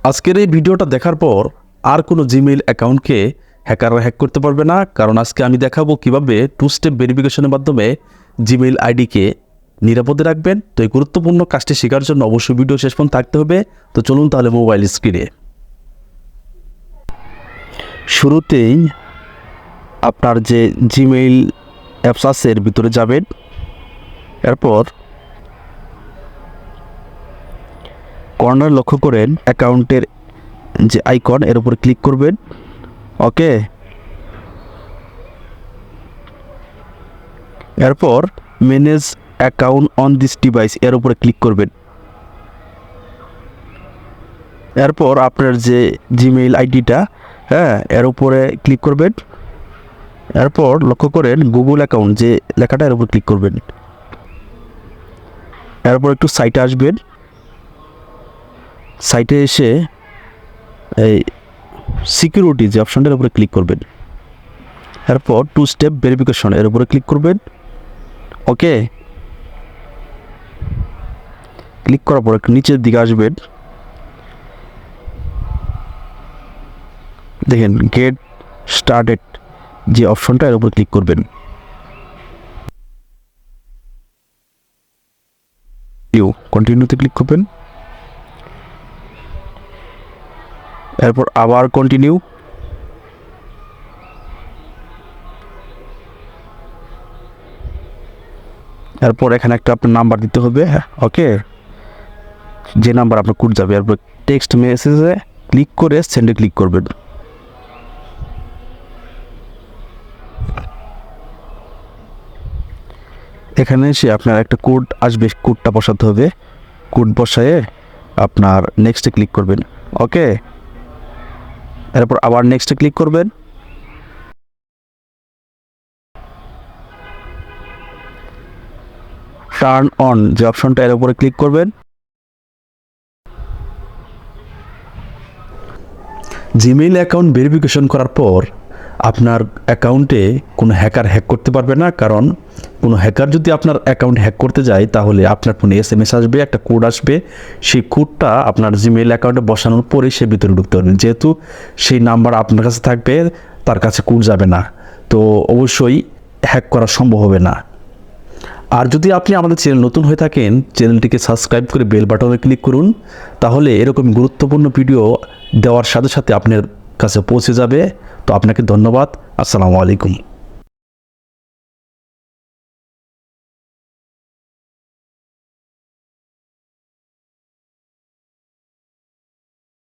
আজকের এই ভিডিওটা দেখার পর আর কোনো জিমেইল অ্যাকাউন্টকে হ্যাকাররা হ্যাক করতে পারবে না, কারণ আজকে আমি দেখাবো কিভাবে 2 স্টেপ ভেরিফিকেশনের মাধ্যমে জিমেইল আইডিকে নিরাপদে রাখবেন। তো এই গুরুত্বপূর্ণ কাজটি শেখার জন্য অবশ্যই ভিডিও শেষ পর্যন্ত থাকতে হবে। তো চলুন তাহলে মোবাইল স্ক্রিনে শুরুতেই আপনার যে জিমেইল অ্যাপস আছে এর ভিতরে যাবেন। এরপর কর্নার লক্ষ্য করেন অ্যাকাউন্টের যে আইকন এর উপরে ক্লিক করবেন। ওকে, এরপর manage account on this device এর উপরে ক্লিক করবেন। এরপর আপনার যে জিমেইল আইডিটা এর উপরে ক্লিক করবেন। এরপর লক্ষ্য করেন গুগল অ্যাকাউন্ট যে লেখাটা এর উপর ক্লিক করবেন। এরপর একটু সাইটে আসবেন। সাইটে এসে এই সিকিউরিটি যে অপশনটার উপরে ক্লিক করবেন। এরপর 2 স্টেপ ভেরিফিকেশন এর উপরে ক্লিক করবেন। ওকে, ক্লিক করার পর একটু নিচের দিকে আসবেন। দেখেন গেট স্টার্টেড যে অপশনটা এর উপর ক্লিক করবেন। কন্টিনিউতে ক্লিক করবেন। এরপর আবার কন্টিনিউ। এরপর এখানে একটা আপনার নাম্বার দিতে হবে। ওকে, যে নাম্বার আপনার কোড যাবে। এরপর টেক্সট মেসেজে ক্লিক করে সেন্ডে ক্লিক করবেন। এখানে এসে আপনার একটা কোড আসবে, কোডটা বসাতে হবে। কোড বসায়ে আপনার নেক্সটে ক্লিক করবেন। ওকে, এরপর আবার নেক্সটে ক্লিক করবেন। টার্ন অন যে অপশনটা এর উপরে ক্লিক করবেন। জিমেইল অ্যাকাউন্ট ভেরিফিকেশন করার পর আপনার অ্যাকাউন্টে কোনো হ্যাকার হ্যাক করতে পারবে না, কারণ কোনো হ্যাকার যদি আপনার অ্যাকাউন্ট হ্যাক করতে যায় তাহলে আপনার ফোনে SMS আসবে, একটা কোড আসবে। সেই কোডটা আপনার জিমেইল অ্যাকাউন্টে বসানোর পরে সে ভিতরে ঢুকতে পারবেন। যেহেতু সেই নাম্বার আপনার কাছে থাকবে, তার কাছে কোড যাবে না, তো অবশ্যই হ্যাক করা সম্ভব হবে না। আর যদি আপনি আমাদের চ্যানেল নতুন হয়ে থাকেন, চ্যানেলটিকে সাবস্ক্রাইব করে বেল বাটনে ক্লিক করুন, তাহলে এরকম গুরুত্বপূর্ণ ভিডিও দেওয়ার সাথে সাথে আপনার কাছে পৌঁছে যাবে। তো আপনাকে ধন্যবাদ। আসসালামু আলাইকুম।